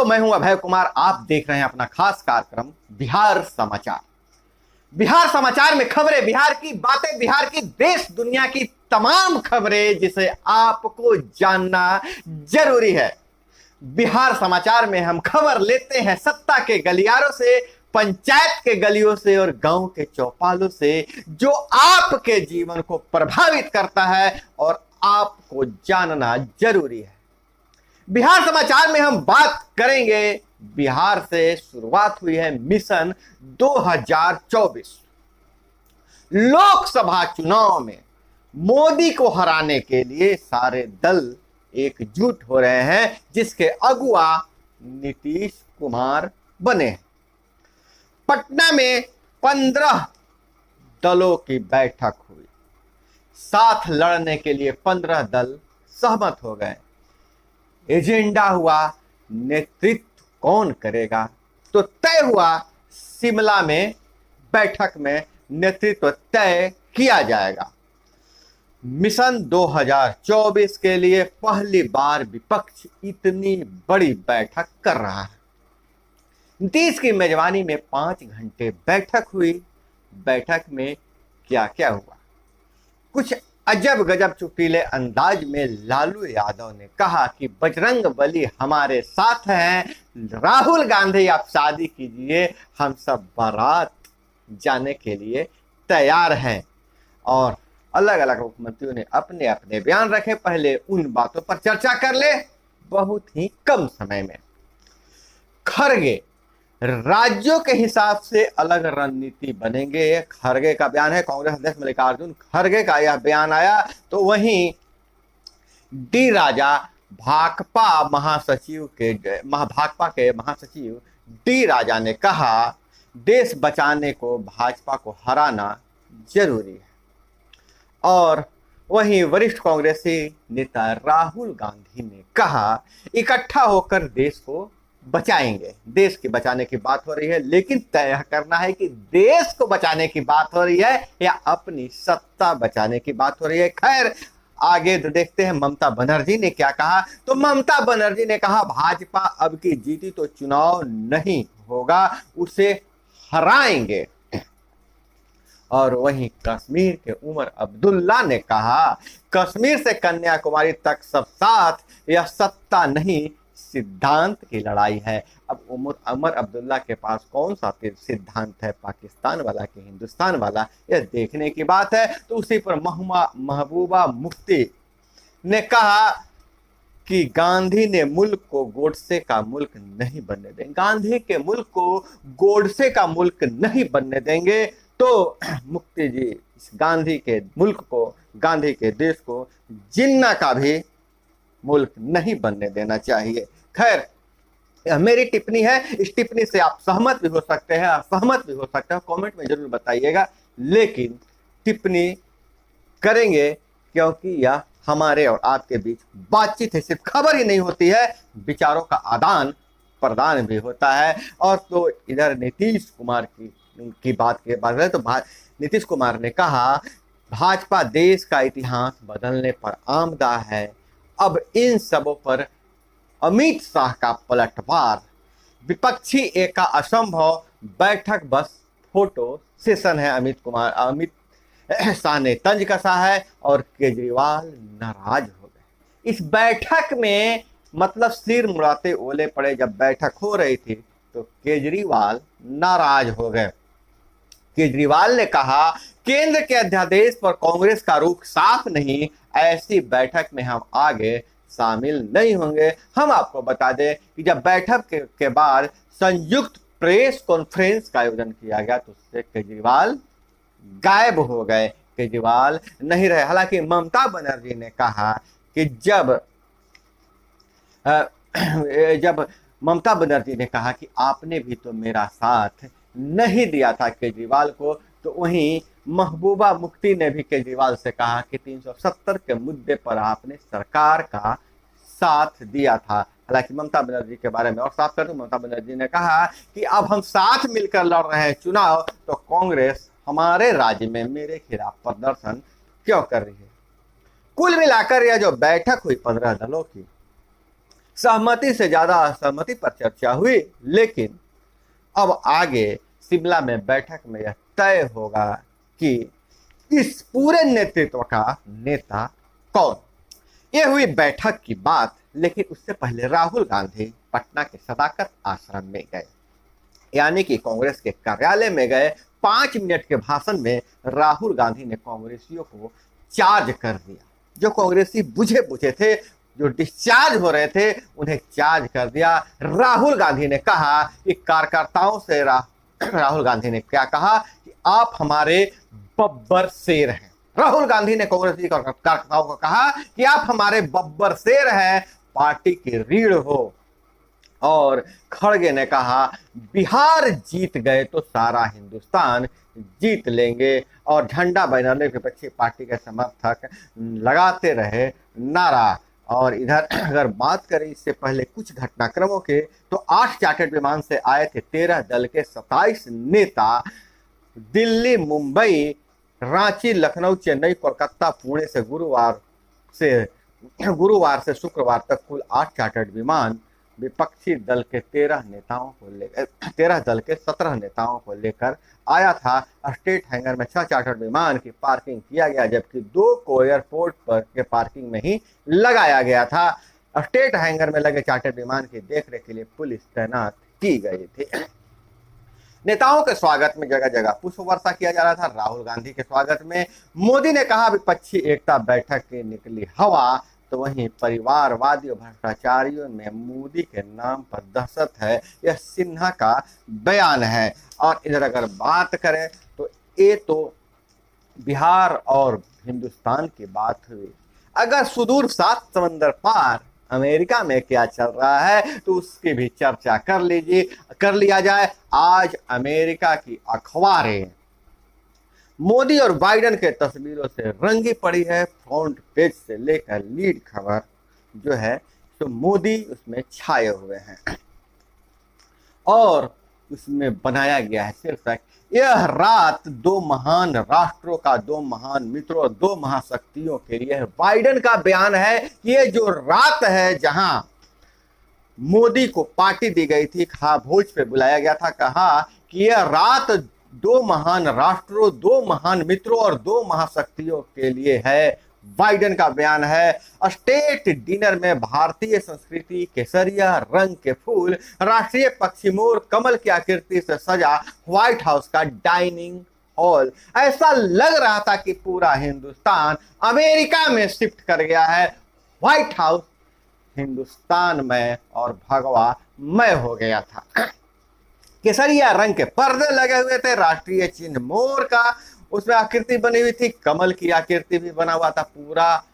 मैं हूं अभय कुमार, आप देख रहे हैं अपना खास कार्यक्रम बिहार समाचार। बिहार समाचार में खबरें, बिहार की बातें, बिहार की देश दुनिया की तमाम खबरें जिसे आपको जानना जरूरी है। बिहार समाचार में हम खबर लेते हैं सत्ता के गलियारों से, पंचायत के गलियों से और गांव के चौपालों से, जो आपके जीवन को प्रभावित करता है और आपको जानना जरूरी है। बिहार समाचार में हम बात करेंगे, बिहार से शुरुआत हुई है मिशन 2024। लोकसभा चुनाव में मोदी को हराने के लिए सारे दल एकजुट हो रहे हैं, जिसके अगुआ नीतीश कुमार बने। पटना में 15 दलों की बैठक हुई, साथ लड़ने के लिए 15 दल सहमत हो गए। एजेंडा हुआ नेतृत्व कौन करेगा, तो तय हुआ शिमला में बैठक में नेतृत्व तय किया जाएगा। मिशन 2024 के लिए पहली बार विपक्ष इतनी बड़ी बैठक कर रहा है। नीतीश की मेजबानी में 5 घंटे बैठक हुई। बैठक में क्या क्या हुआ, कुछ अजब गजब चुटीले अंदाज में लालू यादव ने कहा कि बजरंग बली हमारे साथ हैं, राहुल गांधी आप शादी कीजिए, हम सब बारात जाने के लिए तैयार हैं। और अलग अलग मुख्यमंत्रियों ने अपने अपने बयान रखे। पहले उन बातों पर चर्चा कर ले बहुत ही कम समय में। खरगे, राज्यों के हिसाब से अलग रणनीति बनेंगे, खरगे का बयान है। कांग्रेस अध्यक्ष मल्लिकार्जुन खरगे का यह बयान आया। तो वहीं डी राजा भाकपा के महासचिव डी राजा ने कहा, देश बचाने को भाजपा को हराना जरूरी है। और वहीं वरिष्ठ कांग्रेसी नेता राहुल गांधी ने कहा, इकट्ठा होकर देश को बचाएंगे। देश के बचाने की बात हो रही है, लेकिन तय करना है कि देश को बचाने की बात हो रही है या अपनी सत्ता बचाने की बात हो रही है। खैर, आगे तो देखते हैं ममता बनर्जी ने क्या कहा। तो ममता बनर्जी ने कहा, भाजपा अब की जीती तो चुनाव नहीं होगा, उसे हराएंगे। और वहीं कश्मीर के उमर अब्दुल्ला ने कहा, कश्मीर से कन्याकुमारी तक सब साथ, यह सत्ता नहीं सिद्धांत की लड़ाई है। अब उमर अब्दुल्ला के पास कौन सा सिद्धांत है, पाकिस्तान वाला कि हिंदुस्तान वाला, यह देखने की बात है। तो उसी पर महबूबा मुफ्ती ने कहा कि गांधी ने मुल्क को गोडसे का मुल्क नहीं बनने देंगे, गांधी के मुल्क को गोडसे का मुल्क नहीं बनने देंगे। तो मुफ्ती जी इस गांधी के मुल्क को, गांधी के देश को जिन्ना का भी मुल्क नहीं बनने देना चाहिए। खैर, यह मेरी टिप्पणी है। इस टिप्पणी से आप सहमत भी हो सकते हैं, असहमत भी हो सकते हैं, कमेंट में जरूर बताइएगा। लेकिन टिप्पणी करेंगे क्योंकि यह हमारे और आपके बीच बातचीत है। सिर्फ खबर ही नहीं होती है, विचारों का आदान प्रदान भी होता है। और तो इधर नीतीश कुमार की बात के बाद है, तो नीतीश कुमार ने कहा, भाजपा देश का इतिहास बदलने पर आमदा है। अब इन सबों पर अमित शाह का पलटवार, विपक्षी एका असंभव, बैठक बस फोटो सेशन है। अमित शाह ने तंज कसा है और केजरीवाल नाराज हो गए। इस बैठक में मतलब सिर मुड़ाते ओले पड़े। जब बैठक हो रही थी तो केजरीवाल नाराज हो गए। केजरीवाल ने कहा, केंद्र के अध्यादेश पर कांग्रेस का रुख साफ नहीं, ऐसी बैठक में हम आगे शामिल नहीं होंगे। हम आपको बता दें कि जब बैठक के बाद संयुक्त प्रेस कॉन्फ्रेंस का आयोजन किया गया तो उससे केजरीवाल गायब हो गए, केजरीवाल नहीं रहे। हालांकि ममता बनर्जी ने कहा कि जब ममता बनर्जी ने कहा कि आपने भी तो मेरा साथ नहीं दिया था केजरीवाल को, तो वहीं महबूबा मुफ्ती ने भी केजरीवाल से कहा कि 370 के मुद्दे पर आपने सरकार का साथ दिया था। हालांकि ममता बनर्जी के बारे में और साफ कर दूं, ममता बनर्जी ने कहा कि अब हम साथ मिलकर लड़ रहे हैं चुनाव, तो कांग्रेस हमारे राज्य में मेरे खिलाफ प्रदर्शन क्यों कर रही है। कुल मिलाकर यह जो बैठक हुई 15 दलों की, सहमति से ज्यादा असहमति पर चर्चा हुई, लेकिन अब आगे शिमला में बैठक में यह तय होगा कि इस पूरे नेतृत्व का नेता कौन। यह हुई बैठक की बात, लेकिन उससे पहले राहुल गांधी पटना के सदाकत आश्रम में गए, यानी कि कांग्रेस के कार्यालय में गए। 5 मिनट के भाषण में राहुल गांधी ने कांग्रेसियों को चार्ज कर दिया। जो कांग्रेसी बुझे बुझे थे, जो डिस्चार्ज हो रहे थे, उन्हें चार्ज कर दिया। राहुल गांधी ने कहा कि कार्यकर्ताओं से राहुल गांधी ने क्या कहा कि आप हमारे बब्बर शेर हैं। राहुल गांधी ने कांग्रेसी कार्यकर्ताओं को कहा कि आप हमारे बब्बर शेर हैं, पार्टी की रीढ़ हो। और खड़गे ने कहा बिहार जीत गए तो सारा हिंदुस्तान जीत लेंगे, और झंडा बैनर के पीछे पार्टी के समर्थक लगाते रहे नारा। और इधर अगर बात करें इससे पहले कुछ घटनाक्रमों के, तो 8 चार्टर्ड विमान से आए थे 13 दल के 27 नेता। दिल्ली, मुंबई, रांची, लखनऊ, चेन्नई, कोलकाता, पुणे से गुरुवार से शुक्रवार तक कुल 8 चार्टर्ड विमान विपक्षी दल के 13 दल के 17 नेताओं को लेकर आया था। स्टेट हैंगर में 6 चार्टर्ड विमान की पार्किंग किया गया, जबकि 2 को एयरपोर्ट पर के पार्किंग में ही लगाया गया था। स्टेट हैंगर में लगे चार्टर्ड विमान की देखरेख के लिए पुलिस तैनात की गई थी। नेताओं के स्वागत में जगह जगह पुष्प वर्षा किया जा रहा था। राहुल गांधी के स्वागत में मोदी ने कहा विपक्षी एकता बैठक की निकली हवा, तो वहीं परिवारवादी और भ्रष्टाचारियों में मोदी के नाम पर दहशत है, यह सिन्हा का बयान है। और इधर अगर बात करें तो ये तो बिहार और हिंदुस्तान की बात हुई। अगर सुदूर 7 समंदर पार अमेरिका में क्या चल रहा है तो उसकी भी चर्चा कर लिया जाए। आज अमेरिका की अखबारें मोदी और बाइडेन के तस्वीरों से रंगी पड़ी है। फ्रंट पेज से लेकर लीड खबर जो है तो मोदी उसमें छाए हुए हैं, और उसमें बनाया गया है शीर्षक यह रात 2 महान राष्ट्रों का, 2 महान मित्रों और 2 महाशक्तियों के लिए। बाइडेन का बयान है कि ये जो रात है जहां मोदी को पार्टी दी गई थी, भोज पे बुलाया गया था, कहा कि यह रात 2 महान राष्ट्रों, 2 महान मित्रों और 2 महाशक्तियों के लिए है। बाइडेन का बयान है स्टेट डिनर में भारतीय संस्कृति, केसरिया रंग के फूल, राष्ट्रीय पक्षी मोर, कमल की आकृति से सजा व्हाइट हाउस का डाइनिंग हॉल। ऐसा लग रहा था कि पूरा हिंदुस्तान अमेरिका में शिफ्ट कर गया है। व्हाइट हाउस हिंदुस्तान में और भगवा मय हो गया था। केसरिया रंग के पर्दे लगे हुए थे, राष्ट्रीय चिन्ह मोर का उसमें आकृति बनी हुई थी, कमल की आकृति भी बना हुआ था, पूरा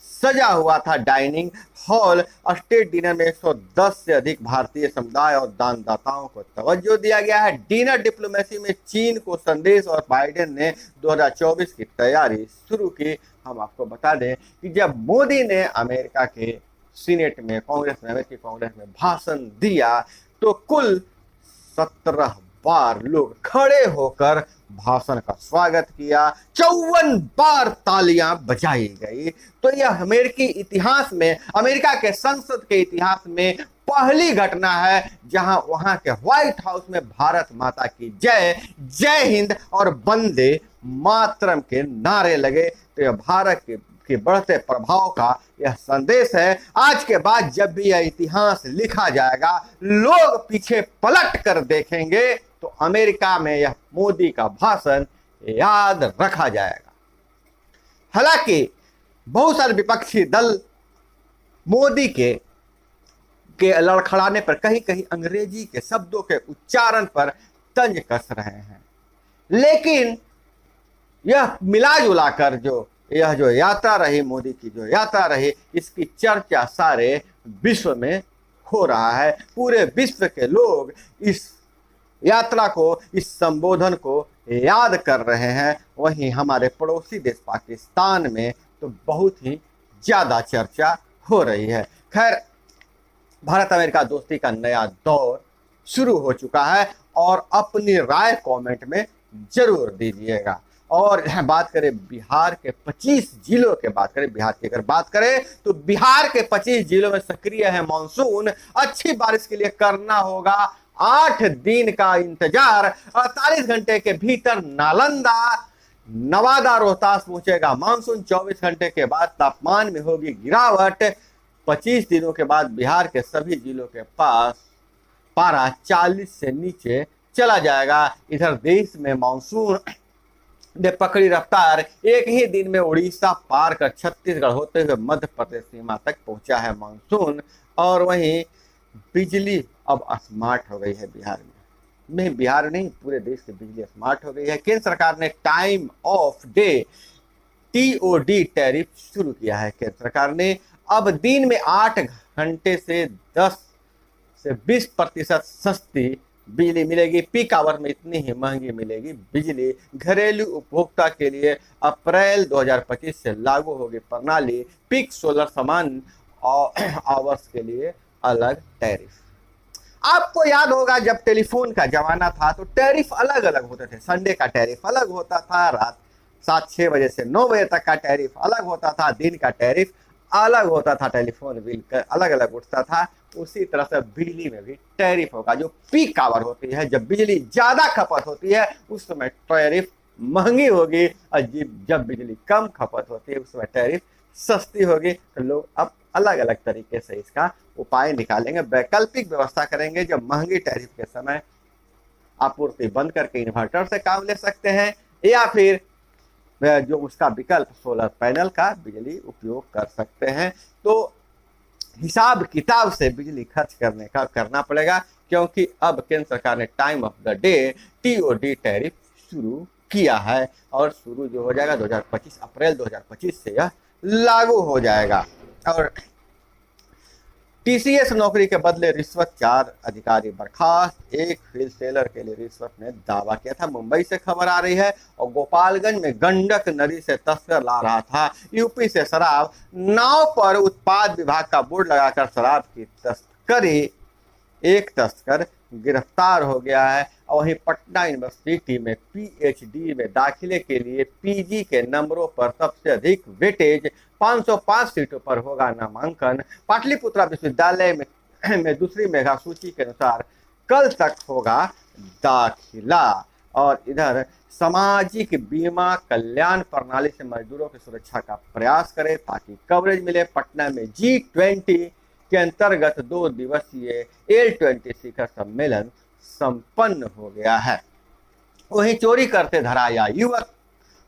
सजा हुआ था डाइनिंग हॉल। स्टेट डिनर में 110 से अधिक भारतीय समुदाय और दानदाताओं को तवज्जो दिया गया है। डिनर डिप्लोमेसी में चीन को संदेश, और बाइडेन ने 2024 की तैयारी शुरू की। हम आपको बता दें कि जब मोदी ने अमेरिका के सीनेट में अमेरिकी कांग्रेस में भाषण दिया तो कुल 17 बार लोग खड़े होकर भाषण का स्वागत किया, 54 बार तालियां बजाई गई। तो यह अमेरिकी इतिहास में, अमेरिका के संसद के इतिहास में पहली घटना है जहां वहां के व्हाइट हाउस में भारत माता की जय, जय हिंद और वंदे मातरम के नारे लगे। तो यह भारत के बढ़ते प्रभाव का यह संदेश है। आज के बाद जब भी यह इतिहास लिखा जाएगा, लोग पीछे पलट कर देखेंगे तो अमेरिका में यह मोदी का भाषण याद रखा जाएगा। हालांकि बहुत सारे विपक्षी दल मोदी के लड़खड़ाने पर कहीं कहीं अंग्रेजी के शब्दों के उच्चारण पर तंज कस रहे हैं, लेकिन यह मिला जुला कर यह जो यात्रा रही, मोदी की जो यात्रा रही, इसकी चर्चा सारे विश्व में हो रहा है। पूरे विश्व के लोग इस यात्रा को, इस संबोधन को याद कर रहे हैं। वहीं हमारे पड़ोसी देश पाकिस्तान में तो बहुत ही ज्यादा चर्चा हो रही है। खैर, भारत अमेरिका दोस्ती का नया दौर शुरू हो चुका है, और अपनी राय कमेंट में जरूर दीजिएगा। और बात करें बिहार के 25 जिलों के बात करें, बिहार की अगर बात करें तो बिहार के 25 जिलों में सक्रिय है मानसून। अच्छी बारिश के लिए करना होगा 8 दिन का इंतजार। 48 घंटे के भीतर नालंदा, नवादा, रोहतास पहुंचेगा मानसून। 24 घंटे के बाद तापमान में होगी गिरावट। 25 दिनों के बाद बिहार के सभी जिलों के पास पारा 40 से नीचे चला जाएगा। इधर देश में मानसून ने पकड़ी रफ्तार। एक ही दिन में उड़ीसा पार कर छत्तीसगढ़ होते हुए मध्य प्रदेश सीमा तक पहुंचा है मानसून। और वहीं बिजली अब स्मार्ट हो गई है बिहार में। नहीं, बिहार नहीं, पूरे देश की बिजली स्मार्ट हो गई है। केंद्र सरकार ने time of day TOD tariff शुरू किया है। केंद्र सरकार ने अब दिन में 8 घंटे से 10 से 20% सस्ती बिजली मिलेगी। पीक आवर में इतनी ही महंगी मिलेगी बिजली। घरेलू उपभोक्ता के लिए अप्रैल 2025 से लागू होगी प्रणाली। पीक सोलर सामान आवर्स के लिए अलग टैरिफ। आपको याद होगा जब टेलीफोन का जमाना था तो टैरिफ अलग अलग होते थे। संडे का टैरिफ अलग होता था, रात 7-6 बजे से 9 बजे तक का टैरिफ अलग होता था, दिन का टैरिफ अलग होता था, टेलीफोन बिल अलग अलग उठता था। उसी तरह से बिजली में भी टैरिफ होगा। जो पीक आवर होती है, जब बिजली ज्यादा खपत होती है उस समय टैरिफ महंगी होगी, और जब बिजली कम खपत होती है उस समय टैरिफ सस्ती होगी। तो लोग अब अलग अलग तरीके से इसका उपाय निकालेंगे, वैकल्पिक व्यवस्था करेंगे। जब महंगी टैरिफ के समय आपूर्ति बंद करके इन्वर्टर से काम ले सकते हैं, या फिर जो उसका विकल्प सोलर पैनल का बिजली उपयोग कर सकते हैं। तो हिसाब किताब से बिजली खर्च करना पड़ेगा, क्योंकि अब केंद्र सरकार ने time of the day TOD tariff शुरू किया है। और शुरू जो हो जाएगा 2025 अप्रैल 2025 से यह लागू हो जाएगा। और TCS नौकरी के बदले रिश्वत, 4 अधिकारी बर्खास्त। एक व्हीलसेलर के लिए रिश्वत ने दावा किया था। मुंबई से खबर आ रही है। और गोपालगंज में गंडक नदी से तस्कर ला रहा था यूपी से शराब। नाव पर उत्पाद विभाग का बोर्ड लगाकर शराब की तस्करी। एक तस्कर गिरफ्तार हो गया है। और वहीं पटना यूनिवर्सिटी में PhD में दाखिले के लिए PG के नंबरों पर सबसे अधिक वेटेज, 505 सीटों पर होगा नामांकन। पाटलिपुत्रा विश्वविद्यालय में दूसरी मेगा सूची के अनुसार कल तक होगा दाखिला। और इधर सामाजिक बीमा कल्याण प्रणाली से मजदूरों की सुरक्षा का प्रयास करें ताकि कवरेज मिले। पटना में G20 के अंतर्गत 2 दिवसीय L20 शिखर सम्मेलन संपन्न हो गया है। वहीं चोरी करते धरा आया युवक,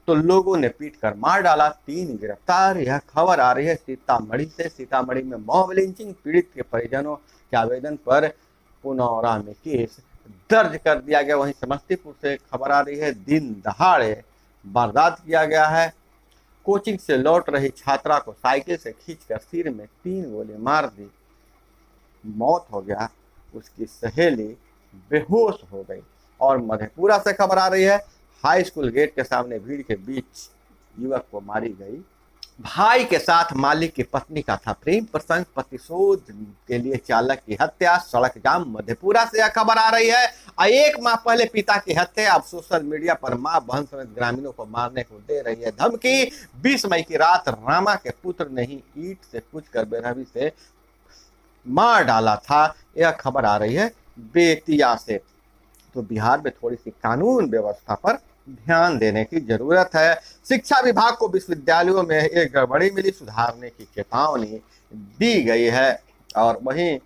तो लोगों ने पीट कर मार डाला, 3 गिरफ्तार। यह खबर आ रही है सीतामढ़ी से। सीतामढ़ी में मॉब लिंचिंग पीड़ित के परिजनों के आवेदन पर पुनौरा में केस दर्ज कर दिया गया। वहीं समस्तीपुर से खबर आ रही है, दिन दहाड़े वारदात किया गया है। कोचिंग से लौट रही छात्रा को साइकिल से खींचकर सिर में 3 गोली मार दी, मौत हो गया। उसकी सहेली बेहोश हो गई। और मधेपुरा से खबर आ रही है, हाई स्कूल गेट के सामने भीड़ के बीच युवक को मारी गई। भाई के साथ मालिक की पत्नी का था प्रेम प्रसंग, प्रतिशोध के लिए चालक की हत्या, सड़क जाम। मधेपुरा से यह खबर आ रही है। 1 माह पहले पिता की हत्या, अब सोशल मीडिया पर मां बहन समेत ग्रामीणों को मारने को दे रही है धमकी। 20 मई की रात रामा के पुत्र ने ही ईंट से कूचकर बेरहमी से मार डाला था। यह खबर आ रही है बेतिया से। तो बिहार में थोड़ी सी कानून व्यवस्था पर ध्यान देने की जरूरत है। शिक्षा विभाग को विश्वविद्यालयों में एक गड़बड़ी मिली, सुधारने की चेतावनी दी गई है। और वहीं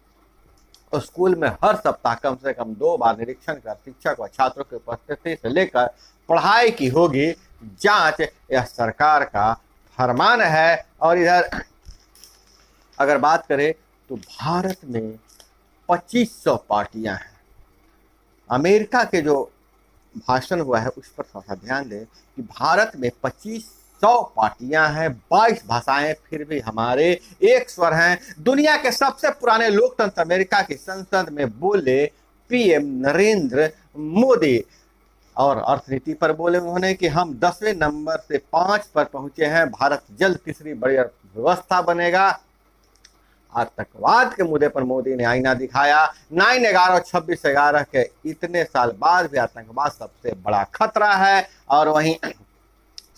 स्कूल में हर सप्ताह कम से कम 2 बार निरीक्षण कर शिक्षक व छात्रों की उपस्थिति से लेकर पढ़ाई की होगी जांच। यह सरकार का फरमान है। और इधर अगर बात करें तो भारत में 2500 पार्टियां हैं। अमेरिका के जो भाषण हुआ है उस पर थोड़ा सा ध्यान दें कि भारत में 2500 पार्टियां हैं, 22 भाषाएं, फिर भी हमारे एक स्वर हैं। दुनिया के सबसे पुराने लोकतंत्र अमेरिका की संसद में बोले PM नरेंद्र मोदी। और अर्थनीति पर बोले उन्होंने कि हम 10वें नंबर से 5 पर पहुंचे हैं, भारत जल्द तीसरी बड़ी अर्थव्यवस्था बनेगा। आतंकवाद के मुद्दे पर मोदी ने आईना दिखाया। 9/11 और 26/11 के इतने साल बाद भी आतंकवाद सबसे बड़ा खतरा है। और वहीं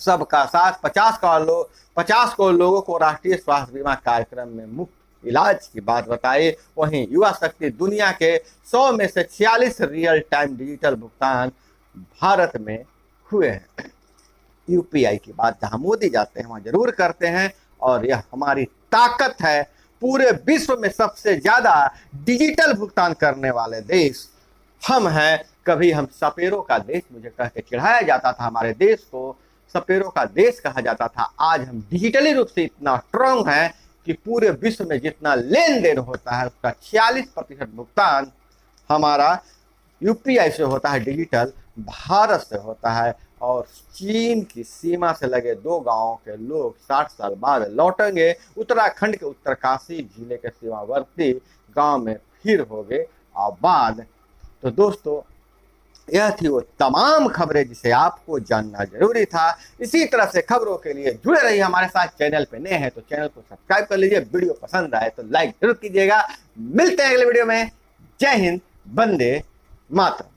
सबका साथ 50 करोड़ लोगों को राष्ट्रीय स्वास्थ्य बीमा कार्यक्रम में मुफ्त इलाज की बात बताई। वहीं युवा शक्ति दुनिया के 100 में से 46 रियल टाइम डिजिटल भुगतान भारत में हुए हैं। यूपीआई की बात जहां मोदी जाते हैं वहां जरूर करते हैं, और यह हमारी ताकत है। पूरे विश्व में सबसे ज्यादा डिजिटल भुगतान करने वाले देश हम हैं। कभी हम सपेरों का देश मुझे कह के चिढ़ाया जाता था, हमारे देश को सपेरों का देश कहा जाता था। आज हम डिजिटली रूप से इतना स्ट्रांग हैं कि पूरे विश्व में जितना लेन देन होता है उसका 46% भुगतान हमारा यूपीआई से होता है, डिजिटल भारत से होता है। और चीन की सीमा से लगे 2 गांवों के लोग 60 साल बाद लौटेंगे। उत्तराखंड के उत्तरकाशी जिले के सीमावर्ती गांव में फिर हो गए आबाद। तो दोस्तों, यह थी वो तमाम खबरें जिसे आपको जानना जरूरी था। इसी तरह से खबरों के लिए जुड़े रहिए हमारे साथ। चैनल पे नए हैं तो चैनल को सब्सक्राइब कर लीजिए। वीडियो पसंद आए तो लाइक जरूर कीजिएगा। मिलते हैं अगले वीडियो में। जय हिंद, वंदे मातरम।